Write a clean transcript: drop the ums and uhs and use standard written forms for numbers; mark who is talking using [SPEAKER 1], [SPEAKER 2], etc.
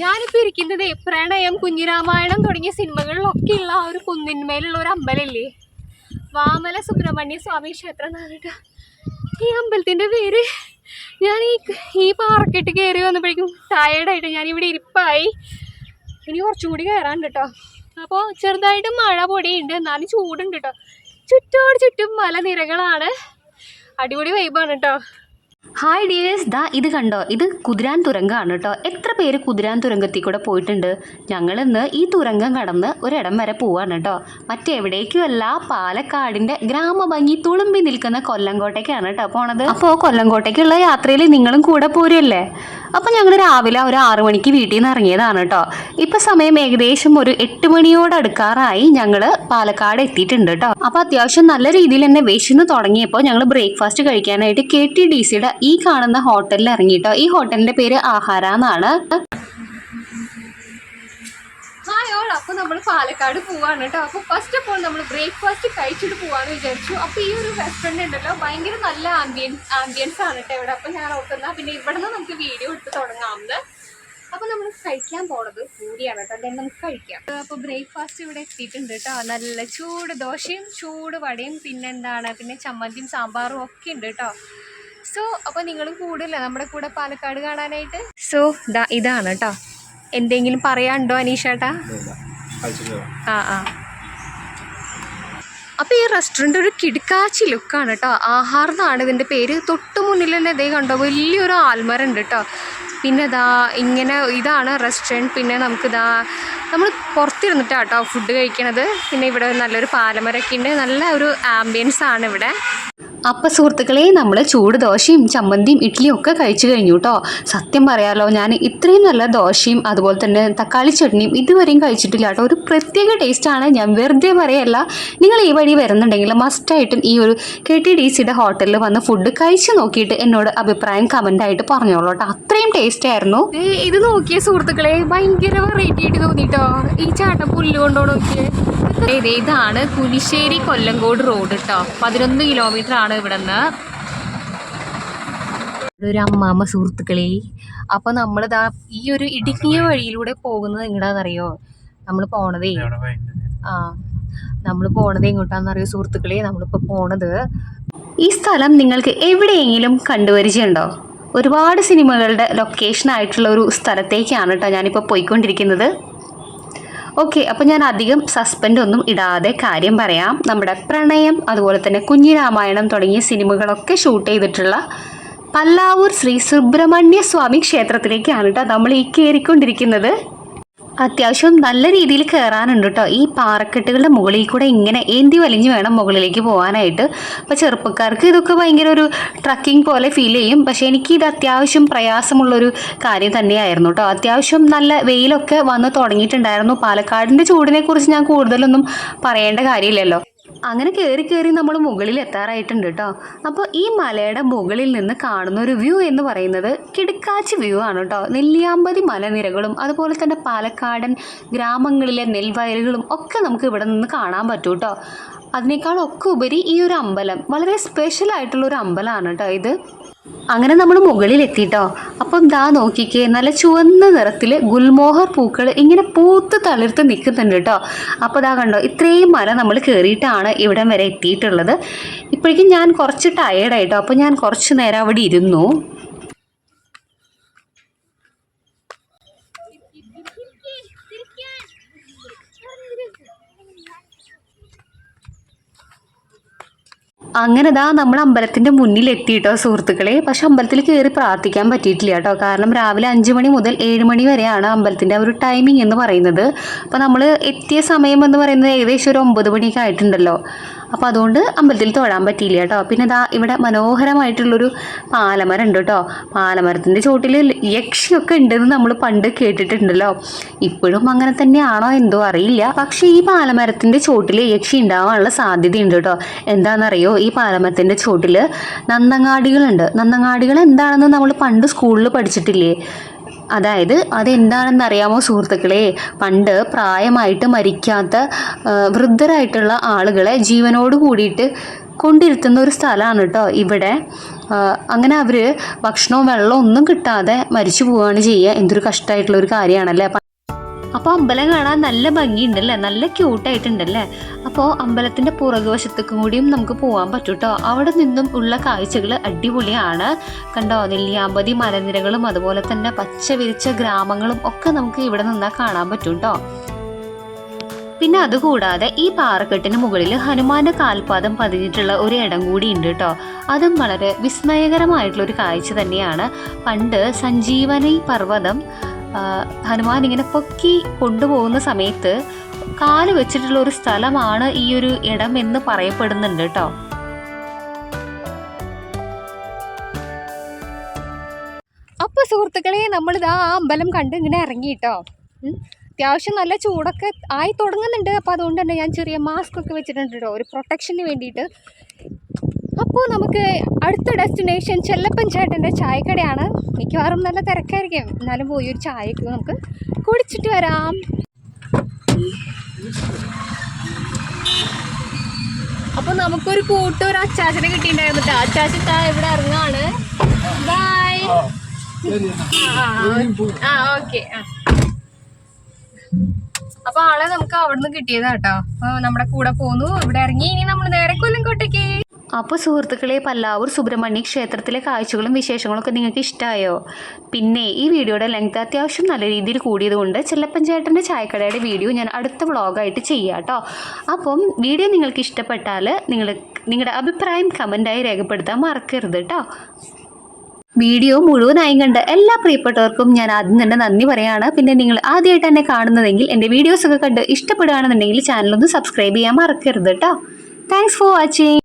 [SPEAKER 1] ഞാനിപ്പോൾ ഇരിക്കുന്നത് പ്രണയം, കുഞ്ഞിരാമായണം തുടങ്ങിയ സിനിമകളിലൊക്കെയുള്ള ആ ഒരു കുന്നിന്മേലുള്ള ഒരു അമ്പലമില്ലേ, വാമല സുബ്രഹ്മണ്യ സ്വാമി ക്ഷേത്രം എന്നാണ് കേട്ടോ ഈ അമ്പലത്തിൻ്റെ പേര്. ഞാൻ ഈ പാറക്കെട്ട് കയറി വന്നപ്പോഴേക്കും ടയേർഡായിട്ട് ഞാനിവിടെ ഇരിപ്പായി. ഇനി കുറച്ചും കൂടി കയറാണ്ട് കേട്ടോ. അപ്പോൾ ചെറുതായിട്ട് മഴ പൊടിയുണ്ട്, എന്നാലും ചൂടുണ്ട് കേട്ടോ. ചുറ്റോട് ചുറ്റും മലനിരകളാണ്, അടിപൊളി വൈബാണ് കേട്ടോ.
[SPEAKER 2] ഹായ് ഡിയേഴ്സ്, ഇത് കണ്ടോ, ഇത് കുതിരാൻ തുരങ്കമാണ് കേട്ടോ. എത്ര പേര് കുതിരാൻ തുരങ്കത്തിൽ കൂടെ പോയിട്ടുണ്ട്? ഞങ്ങളിന്ന് ഈ തുരങ്കം കടന്ന് ഒരിടം വരെ പോവാണ് കേട്ടോ. മറ്റെവിടേക്കുമല്ല, പാലക്കാടിൻ്റെ ഗ്രാമഭംഗി തുളുമ്പി നിൽക്കുന്ന കൊല്ലംകോട്ടേക്കാണ് കേട്ടോ പോണത്. അപ്പോൾ കൊല്ലംകോട്ടേക്കുള്ള യാത്രയിൽ നിങ്ങളും കൂടെ പോരുമല്ലേ? അപ്പോൾ ഞങ്ങൾ രാവിലെ ഒരു 6 മണിക്ക് വീട്ടിൽ നിന്ന് ഇറങ്ങിയതാണ് കേട്ടോ. ഇപ്പോൾ സമയം ഏകദേശം ഒരു 8 മണിയോട് അടുക്കാറായി. ഞങ്ങൾ പാലക്കാട് എത്തിയിട്ടുണ്ട് കേട്ടോ. അപ്പോൾ അത്യാവശ്യം നല്ല രീതിയിൽ തന്നെ വിശന്ന് തുടങ്ങിയപ്പോൾ ഞങ്ങൾ ബ്രേക്ക്ഫാസ്റ്റ് കഴിക്കാനായിട്ട് KTDCയുടെ ഈ കാണുന്ന ഹോട്ടലിൽ ഇറങ്ങിട്ടോ. ഈ ഹോട്ടലിന്റെ പേര് ആഹാര എന്നാണ്.
[SPEAKER 1] അപ്പോൾ നമ്മൾ പാലക്കാട് പോവാണ് കേട്ടോ. അപ്പോൾ ഫസ്റ്റ് ഓഫ് ഓൾ നമ്മൾ ബ്രേക്ക്ഫാസ്റ്റ് കഴിച്ചിട്ട് പോവാന്ന് വിചാരിച്ചു. അപ്പോൾ ഈ ഒരു റെസ്റ്റോറൻറ്റ് ഉണ്ടല്ലോ, ഭയങ്കര നല്ല ആംബിയൻസ് ആണ് കേട്ടോ ഇവിടെ. അപ്പോൾ ഞാൻ ഓർക്കുന്ന പിന്നെ ഇവിടെ നിന്ന് നമുക്ക് വീഡിയോ എടുത്ത് തുടങ്ങാമെന്ന്. അപ്പോൾ നമ്മൾ കഴിക്കാൻ പോണത് പൂരിയാണ് കേട്ടോ. അല്ലെങ്കിൽ നമുക്ക് കഴിക്കാം. അപ്പോൾ ബ്രേക്ക്ഫാസ്റ്റ് ഇവിടെ എത്തിയിട്ടുണ്ട് കേട്ടോ. നല്ല ചൂട് ദോശയും ചൂട് വടയും പിന്നെ ചമ്മന്തിയും സാമ്പാറും ഒക്കെ ഉണ്ട് കേട്ടോ. അപ്പോൾ നിങ്ങളും കൂടില്ല നമ്മുടെ കൂടെ പാലക്കാട് കാണാനായിട്ട്. ഇതാണ് കേട്ടോ. എന്തെങ്കിലും പറയാനുണ്ടോ അനീഷേട്ടാ? അപ്പോൾ ഈ റെസ്റ്റോറൻറ്റ് ഒരു കിടുക്കാച്ചി ലുക്കാണ് കേട്ടോ. ആഹാർ എന്നാണ് ഇതിൻ്റെ പേര്. തൊട്ട് മുന്നിൽ തന്നെ ഇതേ കണ്ടോ, വലിയൊരു ആൽമരം ഉണ്ട് കേട്ടോ. പിന്നെ ഇതാണ് റെസ്റ്റോറൻറ്റ്. പിന്നെ നമ്മൾ പുറത്തിരുന്നിട്ടാണ് കേട്ടോ ഫുഡ് കഴിക്കണത്. പിന്നെ ഇവിടെ നല്ലൊരു പാലമരമൊക്കെ ഉണ്ട്, നല്ല ഒരു ആംബിയൻസ് ആണ് ഇവിടെ.
[SPEAKER 2] അപ്പം സുഹൃത്തുക്കളെ, നമ്മൾ ചൂട് ദോശയും ചമ്മന്തിയും ഇഡ്ഡലിയും ഒക്കെ കഴിച്ചു കഴിഞ്ഞു കേട്ടോ. സത്യം പറയാലോ, ഞാൻ ഇത്രയും നല്ല ദോശയും അതുപോലെ തന്നെ തക്കാളി ചട്നിയും ഇതുവരെയും കഴിച്ചിട്ടില്ല കേട്ടോ. ഒരു പ്രത്യേക ടേസ്റ്റാണ്, ഞാൻ വെറുതെ പറയല്ല. നിങ്ങൾ ഈ വഴി വരുന്നുണ്ടെങ്കിൽ മസ്റ്റായിട്ടും ഈ ഒരു KTDCയുടെ ഹോട്ടലിൽ വന്ന് ഫുഡ് കഴിച്ച് നോക്കിയിട്ട് എന്നോട് അഭിപ്രായം കമൻ്റായിട്ട് പറഞ്ഞോളൂ കേട്ടോ. അത്രയും ടേസ്റ്റ് ആയിരുന്നു.
[SPEAKER 1] ഇത് നോക്കിയ സുഹൃത്തുക്കളെ, ഭയങ്കര വെറൈറ്റി ആയിട്ട് തോന്നിട്ടോ. ഈ ചാട്ടം പുല്ല് കൊണ്ടോ നോക്കിയേ. ഇതാണ് കുനിശ്ശേരി കൊല്ലങ്കോട് റോഡ് കേട്ടോ. 11 കിലോമീറ്റർ ആണ് ഇവിടെ നിന്ന്. ഒരു അമ്മാമ്മ സുഹൃത്തുക്കളെ. അപ്പോൾ നമ്മളിതാ ഈ ഒരു ഇടുങ്ങിയ വഴിയിലൂടെ പോകുന്നത് എങ്ങോട്ടാണെന്നറിയോ? നമ്മൾ പോണതേ എങ്ങോട്ടാണെന്നറിയോ സുഹൃത്തുക്കളെ? നമ്മളിപ്പോൾ പോണത്,
[SPEAKER 2] ഈ സ്ഥലം നിങ്ങൾക്ക് എവിടെയെങ്കിലും കണ്ടുപരിചയമുണ്ടോ? ഒരുപാട് സിനിമകളുടെ ലൊക്കേഷൻ ആയിട്ടുള്ള ഒരു സ്ഥലത്തേക്കാണ് കേട്ടോ ഞാനിപ്പോൾ പോയിക്കൊണ്ടിരിക്കുന്നത്. ഓക്കെ, അപ്പോൾ ഞാൻ അധികം സസ്പെൻഡ് ഒന്നും ഇടാതെ കാര്യം പറയാം. നമ്മുടെ പ്രണയം അതുപോലെ തന്നെ കുഞ്ഞിരാമായണം തുടങ്ങിയ സിനിമകളൊക്കെ ഷൂട്ട് ചെയ്തിട്ടുള്ള പല്ലാവൂർ ശ്രീ സുബ്രഹ്മണ്യ സ്വാമി ക്ഷേത്രത്തിലേക്കാണ് കേട്ടോ നമ്മൾ ഈ കയറിക്കൊണ്ടിരിക്കുന്നത്. അത്യാവശ്യം നല്ല രീതിയിൽ കയറാനുണ്ട് കേട്ടോ. ഈ പാറക്കെട്ടുകളുടെ മുകളിൽ കൂടെ ഇങ്ങനെ ഏന്തി വലിഞ്ഞ് വേണം മുകളിലേക്ക് പോകാനായിട്ട്. അപ്പോൾ ചെറുപ്പക്കാർക്ക് ഇതൊക്കെ ഭയങ്കര ഒരു ട്രക്കിംഗ് പോലെ ഫീൽ ചെയ്യും. പക്ഷേ എനിക്കിത് അത്യാവശ്യം പ്രയാസമുള്ളൊരു കാര്യം തന്നെയായിരുന്നു കേട്ടോ. അത്യാവശ്യം നല്ല വെയിലൊക്കെ വന്ന് തുടങ്ങിയിട്ടുണ്ടായിരുന്നു. പാലക്കാടിൻ്റെ ചൂടിനെ കുറിച്ച് ഞാൻ കൂടുതലൊന്നും പറയേണ്ട കാര്യമില്ലല്ലോ. അങ്ങനെ കയറി നമ്മൾ മുകളിൽ എത്താറായിട്ടുണ്ട് കേട്ടോ. അപ്പോൾ ഈ മലയുടെ മുകളിൽ നിന്ന് കാണുന്ന ഒരു വ്യൂ എന്ന് പറയുന്നത് കിടുക്കാച്ചി വ്യൂ ആണ് കേട്ടോ. നെല്ലിയാമ്പതി മലനിരകളും അതുപോലെ തന്നെ പാലക്കാടൻ ഗ്രാമങ്ങളിലെ നെൽവയലുകളും ഒക്കെ നമുക്ക് ഇവിടെ നിന്ന് കാണാൻ പറ്റും കേട്ടോ. അതിനേക്കാളൊക്കെ ഉപരി ഈ ഒരു അമ്പലം വളരെ സ്പെഷ്യൽ ആയിട്ടുള്ളൊരു അമ്പലമാണ് കേട്ടോ ഇത്. അങ്ങനെ നമ്മൾ മുകളിൽ എത്തിയിട്ടോ. അപ്പം നോക്കിക്കേ, നല്ല ചുവന്ന നിറത്തിൽ ഗുൽമോഹർ പൂക്കൾ ഇങ്ങനെ പൂത്ത് തളിർത്ത് നിൽക്കുന്നുണ്ട് കേട്ടോ. അപ്പോൾ കണ്ടോ, ഇത്രയും മല നമ്മൾ കയറിയിട്ടാണ് ഇവിടം വരെ എത്തിയിട്ടുള്ളത്. ഇപ്പോഴേക്കും ഞാൻ കുറച്ച് ടയേർഡായിട്ടോ. അപ്പോൾ ഞാൻ കുറച്ച് നേരം അവിടെ ഇരുന്നു. അങ്ങനെ നമ്മൾ അമ്പലത്തിൻ്റെ മുന്നിൽ എത്തിയിട്ടോ സുഹൃത്തുക്കളെ. പക്ഷെ അമ്പലത്തിൽ കയറി പ്രാർത്ഥിക്കാൻ പറ്റിയിട്ടില്ല കേട്ടോ. കാരണം രാവിലെ 5 മണി മുതൽ 7 മണി വരെയാണ് അമ്പലത്തിൻ്റെ ഒരു ടൈമിംഗ് എന്ന് പറയുന്നത്. അപ്പോൾ നമ്മൾ എത്തിയ സമയം എന്ന് പറയുന്നത് ഏകദേശം ഒരു 9 മണിയൊക്കെ ആയിട്ടുണ്ടല്ലോ. അപ്പോൾ അതുകൊണ്ട് അമ്പലത്തിൽ തൊഴാൻ പറ്റിയില്ല കേട്ടോ. പിന്നെ ഇവിടെ മനോഹരമായിട്ടുള്ളൊരു പാലമരം ഉണ്ട് കേട്ടോ. പാലമരത്തിൻ്റെ ചോട്ടിൽ യക്ഷിയൊക്കെ ഉണ്ടെന്ന് നമ്മൾ പണ്ട് കേട്ടിട്ടുണ്ടല്ലോ. ഇപ്പോഴും അങ്ങനെ തന്നെയാണോ എന്തോ അറിയില്ല. പക്ഷേ ഈ പാലമരത്തിൻ്റെ ചോട്ടിൽ യക്ഷി ഉണ്ടാവാനുള്ള സാധ്യതയുണ്ട് കേട്ടോ. എന്താണെന്നറിയോ, ഈ പാലമരത്തിൻ്റെ ചോട്ടിൽ നന്നങ്ങാടികളുണ്ട്. നന്നങ്ങാടികൾ എന്താണെന്ന് നമ്മൾ പണ്ട് സ്കൂളിൽ പഠിച്ചിട്ടില്ലേ? അതായത് അതെന്താണെന്ന് അറിയാമോ സുഹൃത്തുക്കളെ? പണ്ട് പ്രായമായിട്ട് മരിക്കാത്ത വൃദ്ധരായിട്ടുള്ള ആളുകളെ ജീവനോട് കൂടിയിട്ട് കൊണ്ടിരുത്തുന്ന ഒരു സ്ഥലമാണ് കേട്ടോ ഇവിടെ. അങ്ങനെ അവർ ഭക്ഷണവും വെള്ളവും ഒന്നും കിട്ടാതെ മരിച്ചു പോവുകയാണ് ചെയ്യുക. എന്തൊരു കഷ്ടമായിട്ടുള്ള ഒരു കാര്യമാണല്ലേ. അപ്പോൾ അമ്പലം കാണാൻ നല്ല ഭംഗിയുണ്ടല്ലേ, നല്ല ക്യൂട്ടായിട്ടുണ്ടല്ലേ. അപ്പോൾ അമ്പലത്തിൻ്റെ പുറകുവശത്തേക്കും കൂടിയും നമുക്ക് പോകാൻ പറ്റും കേട്ടോ. അവിടെ നിന്നും ഉള്ള കാഴ്ചകൾ അടിപൊളിയാണ്. കണ്ടോ, നെല്ലിയാമ്പതി മലനിരകളും അതുപോലെ തന്നെ പച്ച വിരിച്ച ഗ്രാമങ്ങളും ഒക്കെ നമുക്ക് ഇവിടെ നിന്നാൽ കാണാൻ പറ്റും കേട്ടോ. പിന്നെ അതുകൂടാതെ ഈ പാറക്കെട്ടിന് മുകളിൽ ഹനുമാന്റെ കാൽപാദം പതിഞ്ഞിട്ടുള്ള ഒരു ഇടം കൂടി ഉണ്ട് കേട്ടോ. അതും വളരെ വിസ്മയകരമായിട്ടുള്ള ഒരു കാഴ്ച തന്നെയാണ്. പണ്ട് സഞ്ജീവനി പർവ്വതം ഹനുമാൻ ഇങ്ങനെ പൊക്കി കൊണ്ടുപോകുന്ന സമയത്ത് കാല് വെച്ചിട്ടുള്ള ഒരു സ്ഥലമാണ് ഈ ഒരു ഇടം എന്ന് പറയപ്പെടുന്നുണ്ട് കേട്ടോ.
[SPEAKER 1] അപ്പോൾ സുഹൃത്തുക്കളെ, നമ്മളിതാ ആ അമ്പലം കണ്ട് ഇങ്ങനെ ഇറങ്ങി കേട്ടോ. അത്യാവശ്യം നല്ല ചൂടൊക്കെ ആയി തുടങ്ങുന്നുണ്ട്. അപ്പോൾ അതുകൊണ്ട് തന്നെ ഞാൻ ചെറിയ മാസ്ക് ഒക്കെ വെച്ചിട്ടുണ്ട് കേട്ടോ, ഒരു പ്രൊട്ടക്ഷന് വേണ്ടിയിട്ട്. അപ്പോൾ നമുക്ക് അടുത്ത ഡെസ്റ്റിനേഷൻ ചെല്ലപ്പൻ ചേട്ടൻ്റെ ചായക്കടയാണ്. മിക്കവാറും നല്ല തിരക്കായിരിക്കും, എന്നാലും പോയി ഒരു ചായയൊക്കെ നമുക്ക് കുടിച്ചിട്ട് വരാം. അപ്പോൾ നമുക്കൊരു ഒരു അച്ചാച്ചനെ കിട്ടിയിട്ടുണ്ടായിരുന്നു കേട്ടോ. അച്ചാച്ചൻ ഇവിടെ ഇറങ്ങാണ്. ബൈ. ഓക്കെ. അപ്പൊ ആളെ നമുക്ക് അവിടുന്ന് കിട്ടിയതാട്ടോ. അപ്പൊ നമ്മുടെ കൂടെ പോന്നു, ഇവിടെ ഇറങ്ങി. ഇനി നമ്മൾ നേരെ കൊല്ലംകോട്ടേക്ക്.
[SPEAKER 2] അപ്പോൾ സുഹൃത്തുക്കളെ, പല്ലാവൂർ സുബ്രഹ്മണ്യ ക്ഷേത്രത്തിലെ കാഴ്ചകളും വിശേഷങ്ങളും ഒക്കെ നിങ്ങൾക്ക് ഇഷ്ടമായോ? പിന്നെ ഈ വീഡിയോയുടെ ലെങ്ത് അത്യാവശ്യം നല്ല രീതിയിൽ കൂടിയതുകൊണ്ട് ചെല്ലപ്പൻ ചേട്ടൻ്റെ ചായക്കടയുടെ വീഡിയോ ഞാൻ അടുത്ത വ്ളോഗായിട്ട് ചെയ്യാം കേട്ടോ. അപ്പം വീഡിയോ നിങ്ങൾക്ക് ഇഷ്ടപ്പെട്ടാൽ നിങ്ങളുടെ അഭിപ്രായം കമൻറ്റായി രേഖപ്പെടുത്താൻ മറക്കരുത് കേട്ടോ. വീഡിയോ മുഴുവനായും കണ്ട എല്ലാ പ്രിയപ്പെട്ടവർക്കും ഞാൻ ആദ്യം തന്നെ നന്ദി പറയുകയാണ്. പിന്നെ നിങ്ങൾ ആദ്യമായിട്ട് എന്നെ കാണുന്നതെങ്കിൽ എൻ്റെ വീഡിയോസൊക്കെ കണ്ട് ഇഷ്ടപ്പെടുകയാണെന്നുണ്ടെങ്കിൽ ചാനലൊന്ന് സബ്സ്ക്രൈബ് ചെയ്യാൻ മറക്കരുത് കേട്ടോ. Thanks for watching.